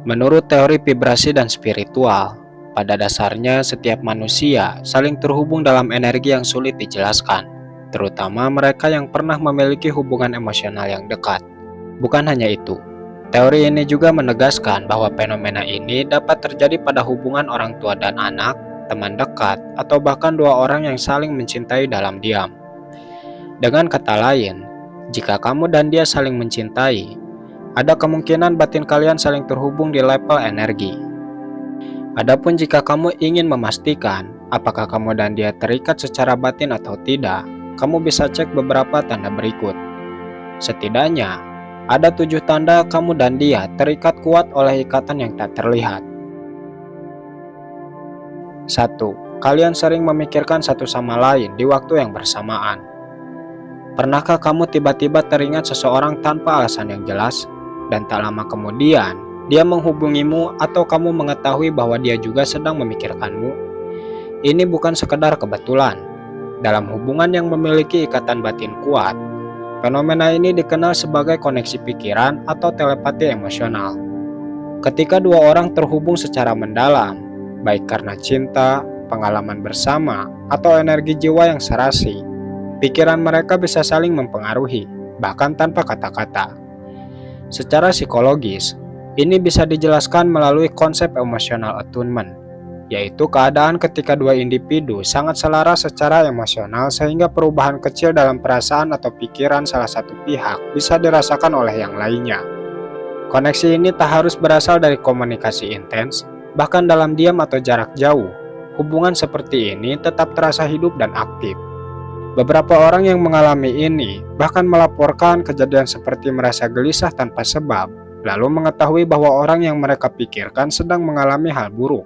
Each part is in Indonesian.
Menurut teori vibrasi dan spiritual, pada dasarnya setiap manusia saling terhubung dalam energi yang sulit dijelaskan, terutama mereka yang pernah memiliki hubungan emosional yang dekat. Bukan hanya itu, teori ini juga menegaskan bahwa fenomena ini dapat terjadi pada hubungan orang tua dan anak, teman dekat, atau bahkan dua orang yang saling mencintai dalam diam. Dengan kata lain, jika kamu dan dia saling mencintai, ada kemungkinan batin kalian saling terhubung di level energi. Adapun jika kamu ingin memastikan apakah kamu dan dia terikat secara batin atau tidak, kamu bisa cek beberapa tanda berikut. Setidaknya, ada 7 tanda kamu dan dia terikat kuat oleh ikatan yang tak terlihat. 1. Kalian sering memikirkan satu sama lain di waktu yang bersamaan. Pernahkah kamu tiba-tiba teringat seseorang tanpa alasan yang jelas, dan tak lama kemudian dia menghubungimu atau kamu mengetahui bahwa dia juga sedang memikirkanmu? Ini bukan sekedar kebetulan. Dalam hubungan yang memiliki ikatan batin kuat, fenomena ini dikenal sebagai koneksi pikiran atau telepati emosional. Ketika dua orang terhubung secara mendalam, baik karena cinta, pengalaman bersama, atau energi jiwa yang serasi, pikiran mereka bisa saling mempengaruhi, bahkan tanpa kata-kata. Secara psikologis, ini bisa dijelaskan melalui konsep emotional attunement, yaitu keadaan ketika dua individu sangat selaras secara emosional sehingga perubahan kecil dalam perasaan atau pikiran salah satu pihak bisa dirasakan oleh yang lainnya. Koneksi ini tak harus berasal dari komunikasi intens, bahkan dalam diam atau jarak jauh, hubungan seperti ini tetap terasa hidup dan aktif. Beberapa orang yang mengalami ini bahkan melaporkan kejadian seperti merasa gelisah tanpa sebab, lalu mengetahui bahwa orang yang mereka pikirkan sedang mengalami hal buruk.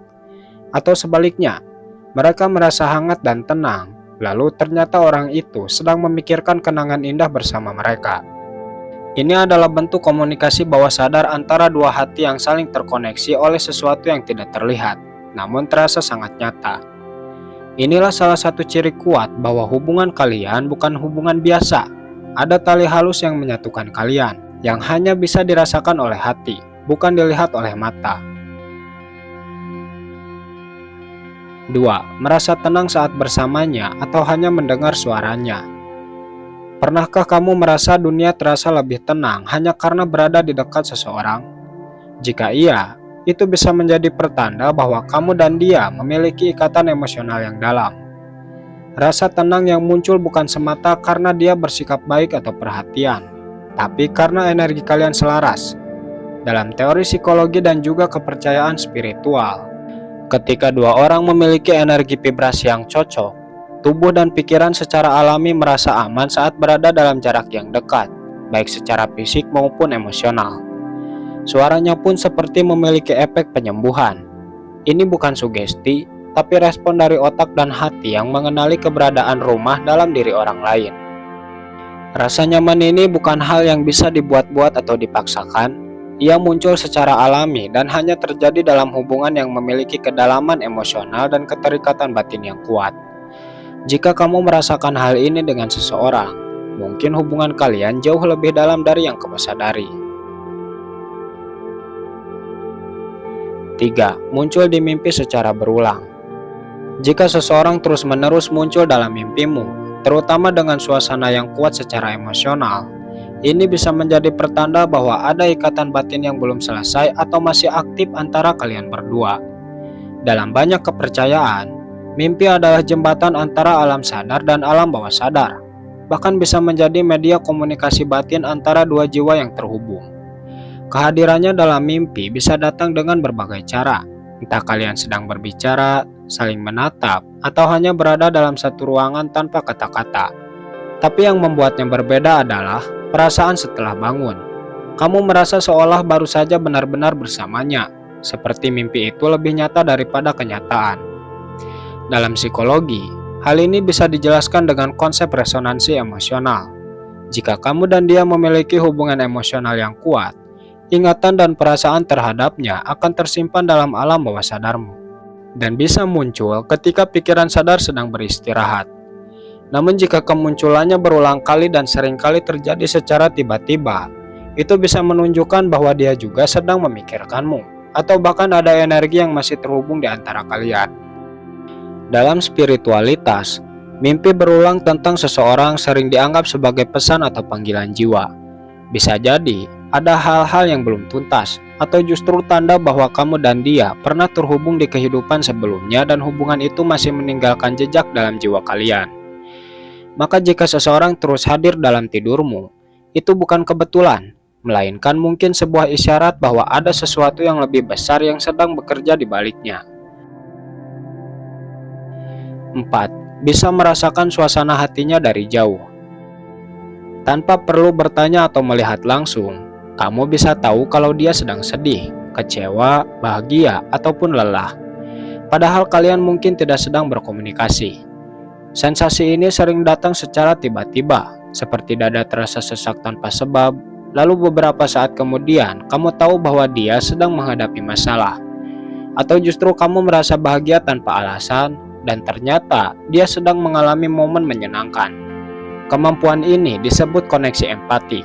Atau sebaliknya, mereka merasa hangat dan tenang, lalu ternyata orang itu sedang memikirkan kenangan indah bersama mereka. Ini adalah bentuk komunikasi bawah sadar antara dua hati yang saling terkoneksi oleh sesuatu yang tidak terlihat, namun terasa sangat nyata. Inilah salah satu ciri kuat bahwa hubungan kalian bukan hubungan biasa. Ada tali halus yang menyatukan kalian, yang hanya bisa dirasakan oleh hati, bukan dilihat oleh mata. 2. Merasa tenang saat bersamanya atau hanya mendengar suaranya. Pernahkah kamu merasa dunia terasa lebih tenang hanya karena berada di dekat seseorang? Jika iya, itu bisa menjadi pertanda bahwa kamu dan dia memiliki ikatan emosional yang dalam. Rasa tenang yang muncul bukan semata karena dia bersikap baik atau perhatian, tapi karena energi kalian selaras. Dalam teori psikologi dan juga kepercayaan spiritual, ketika dua orang memiliki energi vibrasi yang cocok, tubuh dan pikiran secara alami merasa aman saat berada dalam jarak yang dekat, baik secara fisik maupun emosional. Suaranya pun seperti memiliki efek penyembuhan. Ini bukan sugesti, tapi respon dari otak dan hati yang mengenali keberadaan rumah dalam diri orang lain. Rasa nyaman ini bukan hal yang bisa dibuat-buat atau dipaksakan. Ia muncul secara alami dan hanya terjadi dalam hubungan yang memiliki kedalaman emosional dan keterikatan batin yang kuat. Jika kamu merasakan hal ini dengan seseorang, mungkin hubungan kalian jauh lebih dalam dari yang kamu sadari. 3. Muncul di mimpi secara berulang. Jika seseorang terus-menerus muncul dalam mimpimu, terutama dengan suasana yang kuat secara emosional, ini bisa menjadi pertanda bahwa ada ikatan batin yang belum selesai atau masih aktif antara kalian berdua. Dalam banyak kepercayaan, mimpi adalah jembatan antara alam sadar dan alam bawah sadar, bahkan bisa menjadi media komunikasi batin antara dua jiwa yang terhubung. Kehadirannya dalam mimpi bisa datang dengan berbagai cara, entah kalian sedang berbicara, saling menatap, atau hanya berada dalam satu ruangan tanpa kata-kata. Tapi yang membuatnya berbeda adalah perasaan setelah bangun. Kamu merasa seolah baru saja benar-benar bersamanya, seperti mimpi itu lebih nyata daripada kenyataan. Dalam psikologi, hal ini bisa dijelaskan dengan konsep resonansi emosional. Jika kamu dan dia memiliki hubungan emosional yang kuat, ingatan dan perasaan terhadapnya akan tersimpan dalam alam bawah sadarmu, dan bisa muncul ketika pikiran sadar sedang beristirahat. Namun jika kemunculannya berulang kali dan seringkali terjadi secara tiba-tiba, itu bisa menunjukkan bahwa dia juga sedang memikirkanmu. atau bahkan ada energi yang masih terhubung di antara kalian. Dalam spiritualitas, mimpi berulang tentang seseorang sering dianggap sebagai pesan atau panggilan jiwa. Bisa jadi ada hal-hal yang belum tuntas, atau justru tanda bahwa kamu dan dia pernah terhubung di kehidupan sebelumnya dan hubungan itu masih meninggalkan jejak dalam jiwa kalian. Maka jika seseorang terus hadir dalam tidurmu, itu bukan kebetulan, melainkan mungkin sebuah isyarat bahwa ada sesuatu yang lebih besar yang sedang bekerja di baliknya. 4. Bisa merasakan suasana hatinya dari jauh. Tanpa perlu bertanya atau melihat langsung, kamu bisa tahu kalau dia sedang sedih, kecewa, bahagia, ataupun lelah. Padahal kalian mungkin tidak sedang berkomunikasi. Sensasi ini sering datang secara tiba-tiba, seperti dada terasa sesak tanpa sebab, lalu beberapa saat kemudian kamu tahu bahwa dia sedang menghadapi masalah. Atau justru kamu merasa bahagia tanpa alasan, dan ternyata dia sedang mengalami momen menyenangkan. Kemampuan ini disebut koneksi empatik,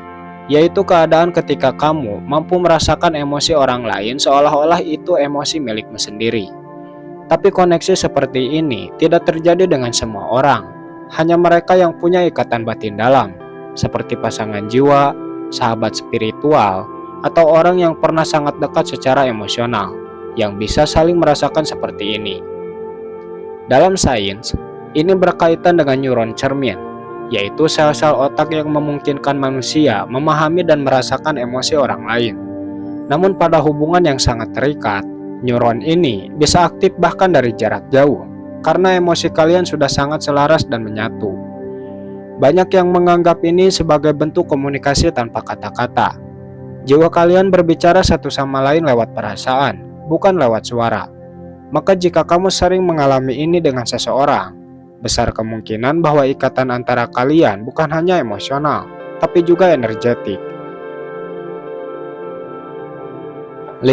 yaitu keadaan ketika kamu mampu merasakan emosi orang lain seolah-olah itu emosi milikmu sendiri. Tapi koneksi seperti ini tidak terjadi dengan semua orang, hanya mereka yang punya ikatan batin dalam, seperti pasangan jiwa, sahabat spiritual, atau orang yang pernah sangat dekat secara emosional, yang bisa saling merasakan seperti ini. Dalam sains, ini berkaitan dengan neuron cermin, yaitu sel-sel otak yang memungkinkan manusia memahami dan merasakan emosi orang lain. Namun pada hubungan yang sangat terikat, neuron ini bisa aktif bahkan dari jarak jauh, karena emosi kalian sudah sangat selaras dan menyatu. Banyak yang menganggap ini sebagai bentuk komunikasi tanpa kata-kata. Jiwa kalian berbicara satu sama lain lewat perasaan, bukan lewat suara. Maka jika kamu sering mengalami ini dengan seseorang, besar kemungkinan bahwa ikatan antara kalian bukan hanya emosional, tapi juga energetik. 5.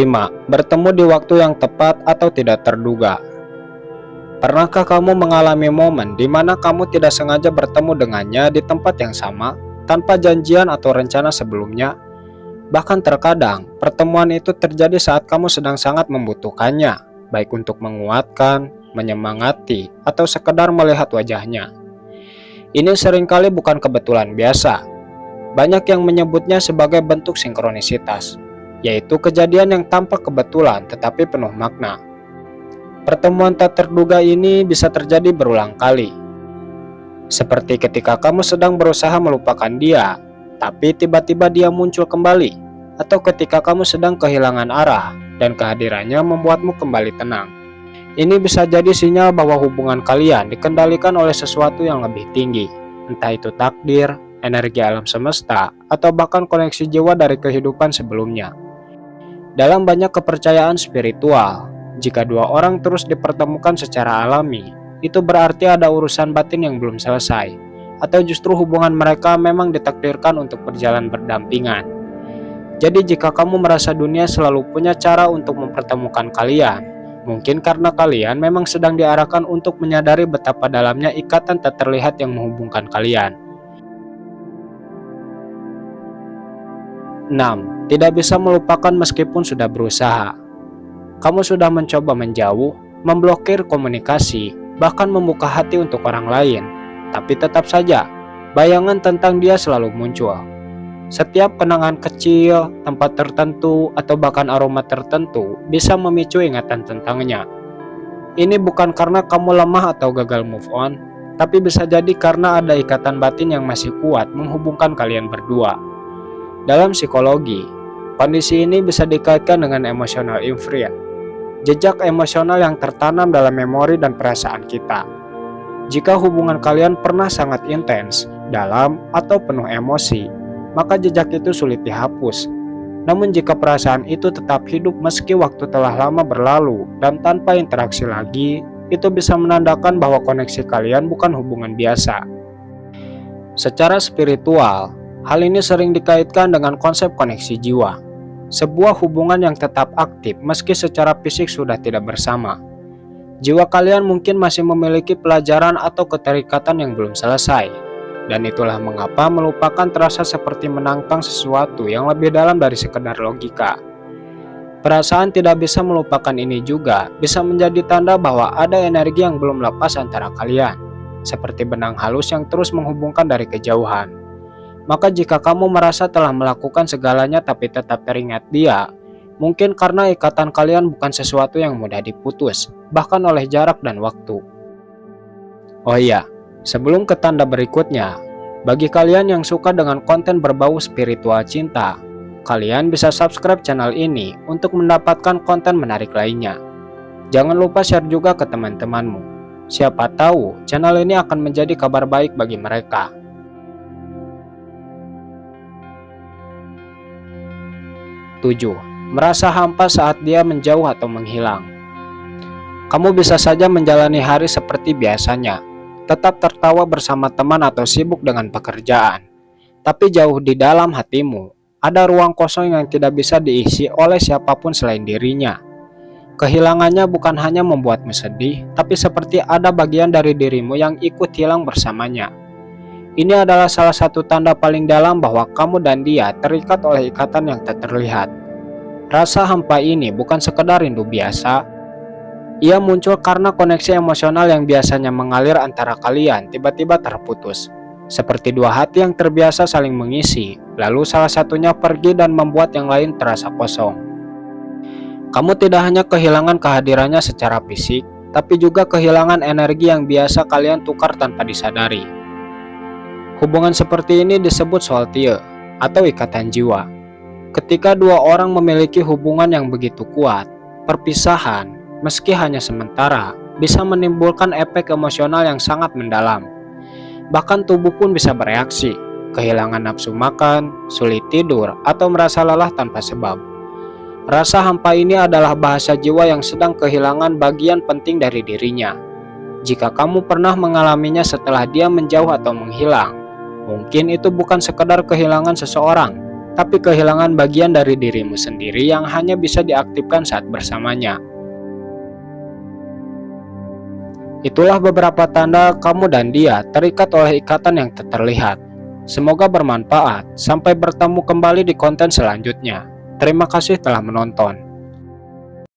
Bertemu di waktu yang tepat atau tidak terduga. Pernahkah kamu mengalami momen di mana kamu tidak sengaja bertemu dengannya di tempat yang sama, tanpa janjian atau rencana sebelumnya? Bahkan terkadang, pertemuan itu terjadi saat kamu sedang sangat membutuhkannya, baik untuk menguatkan, menyemangati, atau sekedar melihat wajahnya. Ini seringkali bukan kebetulan biasa. Banyak yang menyebutnya sebagai bentuk sinkronisitas, yaitu kejadian yang tampak kebetulan tetapi penuh makna. Pertemuan tak terduga ini bisa terjadi berulang kali. Seperti ketika kamu sedang berusaha melupakan dia, tapi tiba-tiba dia muncul kembali, atau ketika kamu sedang kehilangan arah, dan kehadirannya membuatmu kembali tenang. Ini bisa jadi sinyal bahwa hubungan kalian dikendalikan oleh sesuatu yang lebih tinggi, entah itu takdir, energi alam semesta, atau bahkan koneksi jiwa dari kehidupan sebelumnya. Dalam banyak kepercayaan spiritual, jika dua orang terus dipertemukan secara alami, itu berarti ada urusan batin yang belum selesai, atau justru hubungan mereka memang ditakdirkan untuk berjalan berdampingan. Jadi jika kamu merasa dunia selalu punya cara untuk mempertemukan kalian, mungkin karena kalian memang sedang diarahkan untuk menyadari betapa dalamnya ikatan tak terlihat yang menghubungkan kalian. 6. Tidak bisa melupakan meskipun sudah berusaha. Kamu sudah mencoba menjauh, memblokir komunikasi, bahkan membuka hati untuk orang lain, tapi tetap saja, bayangan tentang dia selalu muncul. Setiap kenangan kecil, tempat tertentu, atau bahkan aroma tertentu bisa memicu ingatan tentangnya. Ini bukan karena kamu lemah atau gagal move on, tapi bisa jadi karena ada ikatan batin yang masih kuat menghubungkan kalian berdua. Dalam psikologi, kondisi ini bisa dikaitkan dengan emotional imprint, jejak emosional yang tertanam dalam memori dan perasaan kita. Jika hubungan kalian pernah sangat intens, dalam, atau penuh emosi, maka jejak itu sulit dihapus. Namun jika perasaan itu tetap hidup meski waktu telah lama berlalu dan tanpa interaksi lagi, itu bisa menandakan bahwa koneksi kalian bukan hubungan biasa. Secara spiritual, hal ini sering dikaitkan dengan konsep koneksi jiwa, sebuah hubungan yang tetap aktif meski secara fisik sudah tidak bersama. Jiwa kalian mungkin masih memiliki pelajaran atau keterikatan yang belum selesai. Dan itulah mengapa melupakan terasa seperti menantang sesuatu yang lebih dalam dari sekedar logika. Perasaan tidak bisa melupakan ini juga bisa menjadi tanda bahwa ada energi yang belum lepas antara kalian, seperti benang halus yang terus menghubungkan dari kejauhan. Maka jika kamu merasa telah melakukan segalanya tapi tetap teringat dia, mungkin karena ikatan kalian bukan sesuatu yang mudah diputus, bahkan oleh jarak dan waktu. Oh iya, sebelum ke tanda berikutnya, bagi kalian yang suka dengan konten berbau spiritual cinta, kalian bisa subscribe channel ini untuk mendapatkan konten menarik lainnya. Jangan lupa share juga ke teman-temanmu. Siapa tahu channel ini akan menjadi kabar baik bagi mereka. 7. Merasa hampa saat dia menjauh atau menghilang. Kamu bisa saja menjalani hari seperti biasanya, tetap tertawa bersama teman atau sibuk dengan pekerjaan. Tapi jauh di dalam hatimu, ada ruang kosong yang tidak bisa diisi oleh siapapun selain dirinya. Kehilangannya bukan hanya membuatmu sedih, tapi seperti ada bagian dari dirimu yang ikut hilang bersamanya. Ini adalah salah satu tanda paling dalam bahwa kamu dan dia terikat oleh ikatan yang tak terlihat. Rasa hampa ini bukan sekedar rindu biasa. Ia muncul karena koneksi emosional yang biasanya mengalir antara kalian tiba-tiba terputus. Seperti dua hati yang terbiasa saling mengisi, lalu salah satunya pergi dan membuat yang lain terasa kosong. Kamu tidak hanya kehilangan kehadirannya secara fisik, tapi juga kehilangan energi yang biasa kalian tukar tanpa disadari. Hubungan seperti ini disebut soultie atau ikatan jiwa. Ketika dua orang memiliki hubungan yang begitu kuat, perpisahan, meski hanya sementara, bisa menimbulkan efek emosional yang sangat mendalam. Bahkan tubuh pun bisa bereaksi, kehilangan nafsu makan, sulit tidur, atau merasa lelah tanpa sebab. Rasa hampa ini adalah bahasa jiwa yang sedang kehilangan bagian penting dari dirinya. Jika kamu pernah mengalaminya setelah dia menjauh atau menghilang, mungkin itu bukan sekedar kehilangan seseorang, tapi kehilangan bagian dari dirimu sendiri yang hanya bisa diaktifkan saat bersamanya. Itulah beberapa tanda kamu dan dia terikat oleh ikatan yang tak terlihat. Semoga bermanfaat. Sampai bertemu kembali di konten selanjutnya. Terima kasih telah menonton.